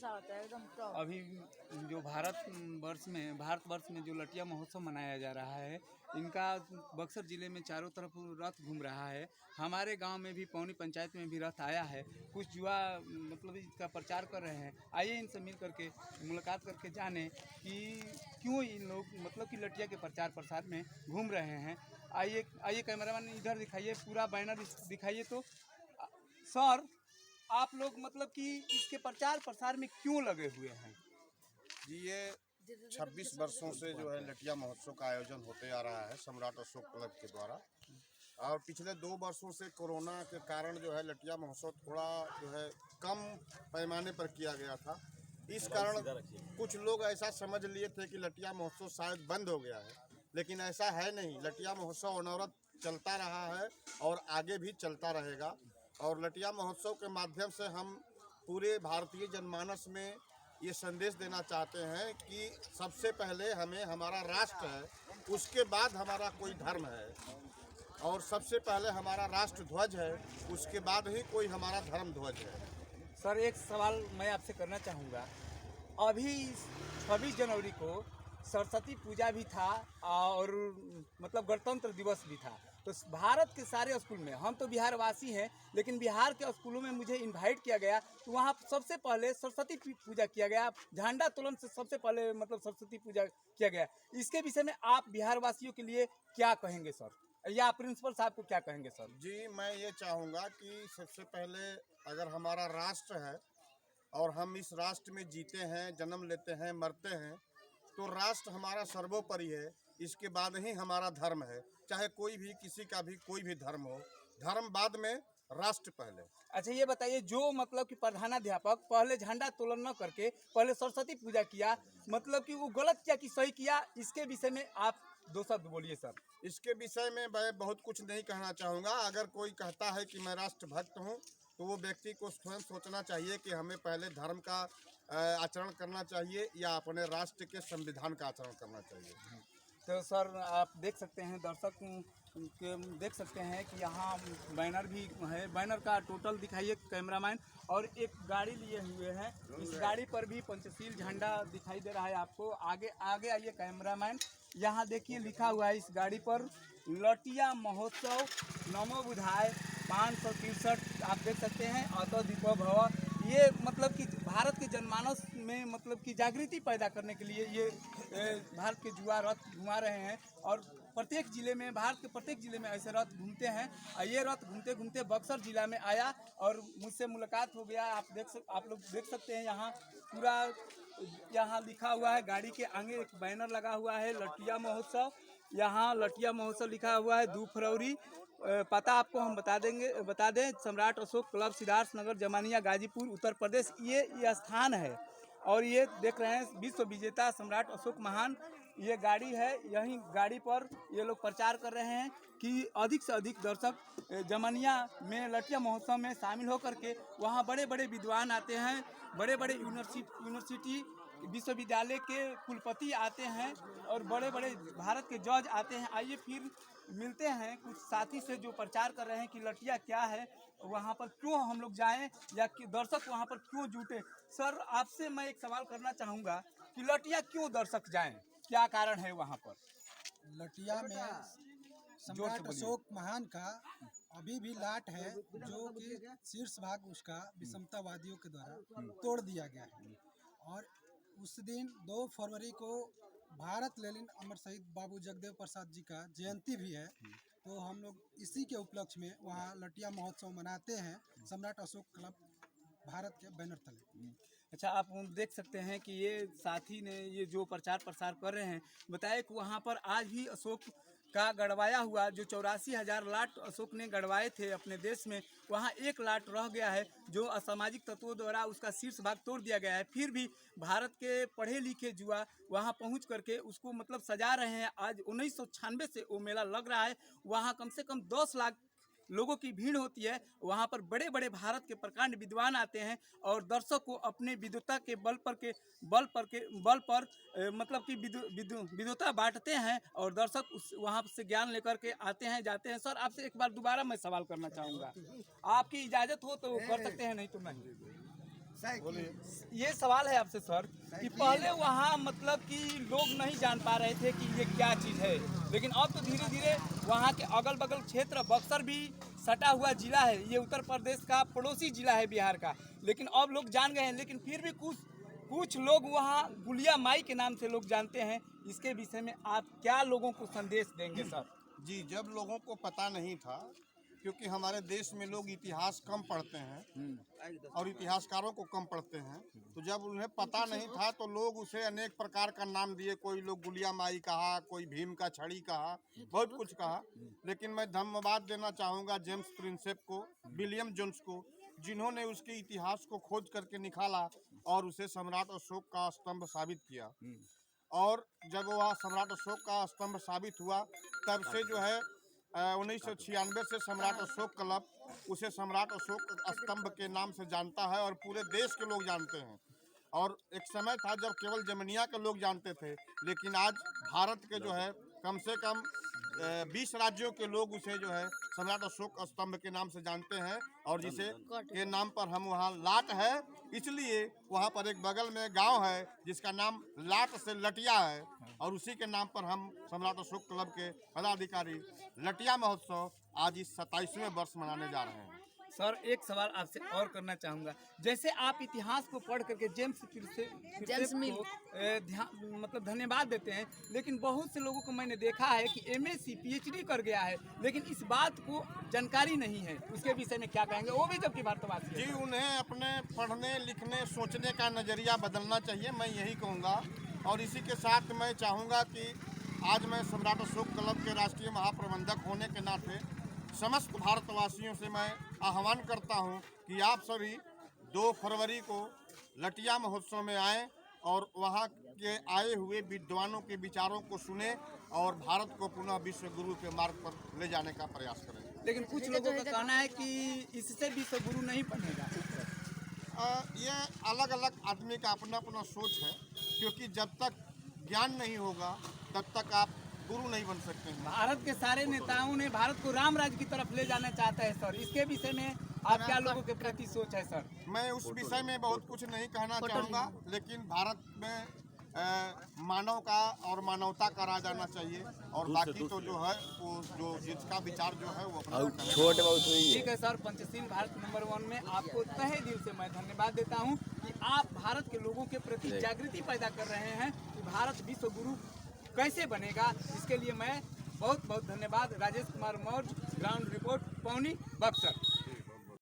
कैसा होता है? एकदम टॉप। अभी जो भारतवर्ष में जो लटिया महोत्सव मनाया जा रहा है, इनका बक्सर ज़िले में चारों तरफ रथ घूम रहा है। हमारे गांव में भी पौनी पंचायत में भी रथ आया है। कुछ युवा मतलब इसका प्रचार कर रहे हैं। आइए इनसे मिल करके मुलाकात करके जाने कि क्यों इन लोग मतलब कि लटिया के प्रचार प्रसार में घूम रहे हैं। आइए आइए कैमरामैन इधर दिखाइए, पूरा बैनर दिखाइए। तो सर, आप लोग मतलब कि इसके प्रचार प्रसार में क्यों लगे हुए हैं? जी, ये 26 वर्षों से जो है लटिया महोत्सव का आयोजन होते आ रहा है सम्राट अशोक क्लब के द्वारा। और पिछले 2 वर्षों से कोरोना के कारण जो है लटिया महोत्सव थोड़ा जो है कम पैमाने पर किया गया था। इस कारण कुछ लोग ऐसा समझ लिए थे कि लटिया महोत्सव शायद बंद हो गया है, लेकिन ऐसा है नहीं। लटिया महोत्सव अनवरत चलता रहा है और आगे भी चलता रहेगा। और लटिया महोत्सव के माध्यम से हम पूरे भारतीय जनमानस में ये संदेश देना चाहते हैं कि सबसे पहले हमें हमारा राष्ट्र है, उसके बाद हमारा कोई धर्म है, और सबसे पहले हमारा राष्ट्र ध्वज है, उसके बाद ही कोई हमारा धर्म ध्वज है। सर, एक सवाल मैं आपसे करना चाहूँगा। अभी 26 जनवरी को सरस्वती पूजा भी था और मतलब गणतंत्र दिवस भी था। तो भारत के सारे स्कूल में, हम तो बिहार वासी हैं, लेकिन बिहार के स्कूलों में मुझे इनवाइट किया गया। तो वहाँ सबसे पहले सरस्वती पूजा किया गया। झंडा तोलन से सबसे पहले मतलब सरस्वती पूजा किया गया। इसके विषय में आप बिहार वासियों के लिए क्या कहेंगे सर, या प्रिंसिपल साहब को क्या कहेंगे सर? जी, मैं ये चाहूँगा कि सबसे पहले अगर हमारा राष्ट्र है और हम इस राष्ट्र में जीते हैं, जन्म लेते हैं, मरते हैं, तो राष्ट्र हमारा सर्वोपरि है। इसके बाद ही हमारा धर्म है। चाहे कोई भी, किसी का भी कोई भी धर्म हो, धर्म बाद में, राष्ट्र पहले। अच्छा, ये बताइए, जो मतलब कि प्रधानाध्यापक पहले झंडा तोलन न करके पहले सरस्वती पूजा किया, मतलब कि वो गलत किया कि सही किया, इसके विषय में आप 2 शब्द बोलिए सर। इसके विषय में मैं बहुत कुछ नहीं कहना चाहूँगा। अगर कोई कहता है कि मैं राष्ट्रभक्त हूँ, तो वो व्यक्ति को स्वयं सोचना चाहिए कि हमें पहले धर्म का आचरण करना चाहिए या अपने राष्ट्र के संविधान का आचरण करना चाहिए। तो सर, आप देख सकते हैं, दर्शक के देख सकते हैं कि यहाँ बैनर भी है। बैनर का टोटल दिखाइए कैमरामैन। और एक गाड़ी लिए हुए हैं, इस गाड़ी पर भी पंचशील झंडा दिखाई दे रहा है आपको। आगे आगे आइए कैमरामैन, यहाँ देखिए लिखा हुआ है इस गाड़ी पर लटिया महोत्सव नमो बुधाय 563। आप देख सकते हैं, अतो दीपो भव। ये मतलब कि भारत के जनमानस में मतलब कि जागृति पैदा करने के लिए ये भारत के युवा रथ घुमा रहे हैं। और प्रत्येक ज़िले में, भारत के प्रत्येक ज़िले में ऐसे रथ घूमते हैं। और ये रथ घूमते घूमते बक्सर ज़िला में आया और मुझसे मुलाकात हो गया। आप लोग देख सकते हैं, यहाँ पूरा यहाँ लिखा हुआ है। गाड़ी के आगे एक बैनर लगा हुआ है, लटिया महोत्सव। यहाँ लटिया महोत्सव लिखा हुआ है, 2 फरवरी। पता आपको हम बता दें, सम्राट अशोक क्लब, सिद्धार्थ नगर, जमानिया, गाजीपुर, उत्तर प्रदेश ये स्थान है। और ये देख रहे हैं विश्व विजेता सम्राट अशोक महान, ये गाड़ी है। यहीं गाड़ी पर ये लोग प्रचार कर रहे हैं कि अधिक से अधिक दर्शक जमानिया में लटिया महोत्सव में शामिल होकर के, वहाँ बड़े बड़े विद्वान आते हैं, बड़े बड़े यूनिवर्सिटी विश्वविद्यालय के कुलपति आते हैं और बड़े बड़े भारत के जज आते हैं। आइए फिर मिलते हैं कुछ साथी से जो प्रचार कर रहे हैं कि लटिया क्या है, वहाँ पर क्यों हम लोग जाएं, या कि दर्शक वहाँ पर क्यों जुटे। सर, आपसे मैं एक सवाल करना चाहूँगा कि लटिया क्यों दर्शक जाएं, क्या कारण है वहाँ पर? लटिया में सम्राट अशोक महान का अभी भी लाट है, जो कि शीर्ष भाग उसका विषमतावादियों के द्वारा तोड़ दिया गया है। और उस दिन 2 फरवरी को भारत लेनिन अमर शहीद बाबू जगदेव प्रसाद जी का जयंती भी है। तो हम लोग इसी के उपलक्ष्य में वहाँ लटिया महोत्सव मनाते हैं, सम्राट अशोक क्लब भारत के बैनर तले। अच्छा, आप देख सकते हैं कि ये साथी ने ये जो प्रचार प्रसार कर रहे हैं, बताए कि वहाँ पर आज भी अशोक का गड़वाया हुआ जो 84,000 लाट अशोक ने गड़वाए थे अपने देश में, वहाँ 1 लाट रह गया है, जो असामाजिक तत्वों द्वारा उसका शीर्ष भाग तोड़ दिया गया है। फिर भी भारत के पढ़े लिखे युवा वहाँ पहुँच करके उसको मतलब सजा रहे हैं। आज 1996 से वो मेला लग रहा है। वहाँ कम से कम 10 लाख लोगों की भीड़ होती है। वहाँ पर बड़े बड़े भारत के प्रकांड विद्वान आते हैं और दर्शक को अपने विद्वता के बल पर मतलब कि विद्वता बांटते हैं और दर्शक उस वहाँ से ज्ञान लेकर के आते हैं, जाते हैं। सर, आपसे एक बार दोबारा मैं सवाल करना चाहूँगा, आपकी इजाज़त हो तो कर सकते हैं, नहीं तो नहीं। ये सवाल है आपसे सर कि पहले वहाँ मतलब कि लोग नहीं जान पा रहे थे कि ये क्या चीज़ है, लेकिन अब तो धीरे धीरे वहाँ के अगल बगल क्षेत्र बक्सर भी सटा हुआ जिला है, ये उत्तर प्रदेश का पड़ोसी जिला है बिहार का, लेकिन अब लोग जान गए हैं। लेकिन फिर भी कुछ लोग वहाँ गुलिया माई के नाम से लोग जानते हैं। इसके विषय में आप क्या लोगों को संदेश देंगे सर? जी, जब लोगों को पता नहीं था, क्योंकि हमारे देश में लोग इतिहास कम पढ़ते हैं और इतिहासकारों को कम पढ़ते हैं, तो जब उन्हें पता नहीं था तो लोग उसे अनेक प्रकार का नाम दिए। कोई लोग गुलिया माई कहा, कोई भीम का छड़ी कहा, बहुत कुछ कहा। लेकिन मैं धन्यवाद देना चाहूँगा जेम्स प्रिंसेप को, विलियम जोन्स को, जिन्होंने उसके इतिहास को खोज करके निकाला और उसे सम्राट अशोक का स्तंभ साबित किया। और जब वह सम्राट अशोक का स्तंभ साबित हुआ, तब से जो है 1996 से सम्राट अशोक क्लब उसे सम्राट अशोक स्तंभ के नाम से जानता है और पूरे देश के लोग जानते हैं। और एक समय था जब केवल जर्मनिया के लोग जानते थे, लेकिन आज भारत के जो है कम से कम 20 राज्यों के लोग उसे जो है सम्राट अशोक स्तंभ के नाम से जानते हैं। और जिसे के नाम पर हम वहाँ लाट है, इसलिए वहाँ पर एक बगल में गांव है जिसका नाम लाट से लटिया है, और उसी के नाम पर हम सम्राट अशोक क्लब के पदाधिकारी लटिया महोत्सव आज इस 27वें वर्ष मनाने जा रहे हैं। सर एक सवाल आपसे और करना चाहूँगा, जैसे आप इतिहास को पढ़ करके जेम्स प्रिंसेप को मतलब धन्यवाद देते हैं, लेकिन बहुत से लोगों को मैंने देखा है कि MSc PhD कर गया है, लेकिन इस बात को जानकारी नहीं है। उसके विषय में क्या कहेंगे, वो भी जबकि भारतवासी है? जी, उन्हें अपने पढ़ने लिखने सोचने का नज़रिया बदलना चाहिए, मैं यही कहूँगा। और इसी के साथ मैं चाहूँगा कि आज मैं सम्राट अशोक क्लब के राष्ट्रीय महाप्रबंधक होने के नाते समस्त भारतवासियों से मैं आह्वान करता हूं कि आप सभी 2 फरवरी को लटिया महोत्सव में आएं और वहां के आए हुए विद्वानों के विचारों को सुने और भारत को पुनः विश्व गुरु के मार्ग पर ले जाने का प्रयास करें। लेकिन कुछ लोगों का कहना है कि इससे विश्व गुरु नहीं बनेगा। ये अलग अलग आदमी का अपना अपना सोच है, क्योंकि जब तक ज्ञान नहीं होगा तब तक आप गुरु नहीं बन सकते हैं। भारत के सारे नेताओं ने भारत को राम राज्य की तरफ ले जाना चाहता है सर, इसके विषय में आप क्या लोगों के प्रति सोच है सर? मैं उस विषय में बहुत कुछ नहीं कहना चाहूँगा, लेकिन भारत में मानव का और मानवता का राज आना चाहिए, और बाकी तो जो है वो जो जिसका विचार जो है वो अपना छोटे बहुत ठीक है सर। पंचशील भारत नंबर 1 में आपको तहे दिल से मैं धन्यवाद देता हूँ कि आप भारत के लोगों के प्रति जागृति पैदा कर रहे हैं कि भारत विश्व गुरु कैसे बनेगा। इसके लिए मैं बहुत बहुत धन्यवाद। राजेश कुमार मौर्य, ग्राउंड रिपोर्ट, पौनी, बक्सर।